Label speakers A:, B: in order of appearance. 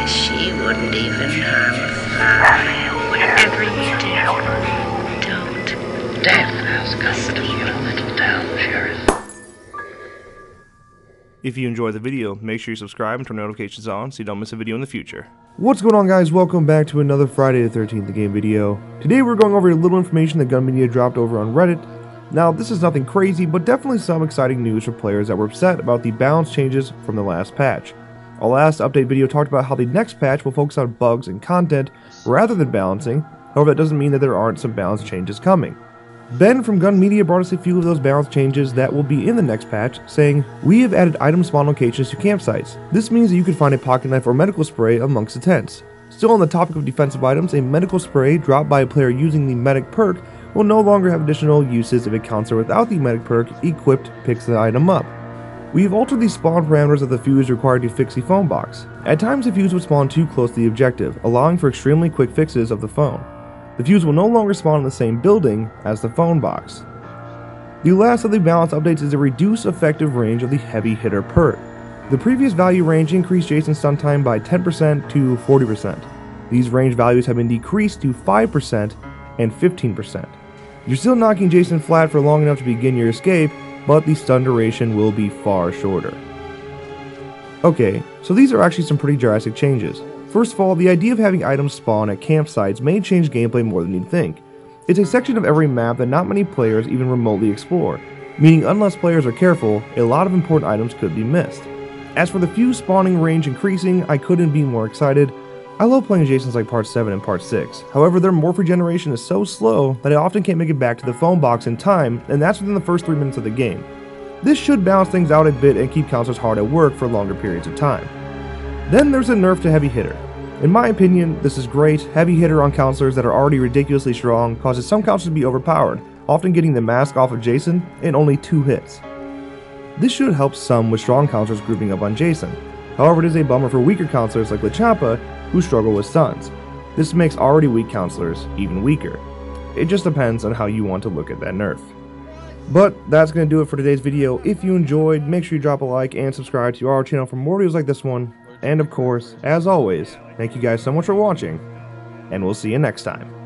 A: She wouldn't even harm a fly. Whatever you do, don't.
B: Death has come to your little town, Sheriff.
C: If you enjoyed the video, make sure you subscribe and turn notifications on so you don't miss a video in the future. What's going on, guys? Welcome back to another Friday the 13th game video. Today we're going over a little information that Gun Media dropped over on Reddit. Now, this is nothing crazy, but definitely some exciting news for players that were upset about the balance changes from the last patch. Our last update video talked about how the next patch will focus on bugs and content rather than balancing. However, that doesn't mean that there aren't some balance changes coming. Ben from Gun Media brought us a few of those balance changes that will be in the next patch, saying, "We have added item spawn locations to campsites. This means that you can find a pocket knife or medical spray amongst the tents." Still on the topic of defensive items, a medical spray dropped by a player using the medic perk will no longer have additional uses if a counselor without the medic perk equipped picks the item up. We've altered the spawn parameters of the fuse required to fix the phone box. At times the fuse would spawn too close to the objective, allowing for extremely quick fixes of the phone. The fuse will no longer spawn in the same building as the phone box. The last of the balance updates is a reduced effective range of the heavy hitter perk. The previous value range increased Jason's stun time by 10% to 40%. These range values have been decreased to 5% and 15%. You're still knocking Jason flat for long enough to begin your escape, but the stun duration will be far shorter. Okay, so these are actually some pretty drastic changes. First of all, the idea of having items spawn at campsites may change gameplay more than you'd think. It's a section of every map that not many players even remotely explore, meaning unless players are careful, a lot of important items could be missed. As for the fuse spawning range increasing, I couldn't be more excited. I love playing Jasons like Part 7 and Part 6, however their morph regeneration is so slow that I often can't make it back to the phone box in time, and that's within the first 3 minutes of the game. This should balance things out a bit and keep counselors hard at work for longer periods of time. Then there's a nerf to heavy hitter. In my opinion, this is great. Heavy hitter on counselors that are already ridiculously strong causes some counselors to be overpowered, often getting the mask off of Jason in only 2 hits. This should help some with strong counselors grouping up on Jason. However, it is a bummer for weaker counselors like LeChampa who struggle with stuns. This makes already weak counselors even weaker. It just depends on how you want to look at that nerf. But that's going to do it for today's video. If you enjoyed, make sure you drop a like and subscribe to our channel for more videos like this one. And of course, as always, thank you guys so much for watching, and we'll see you next time.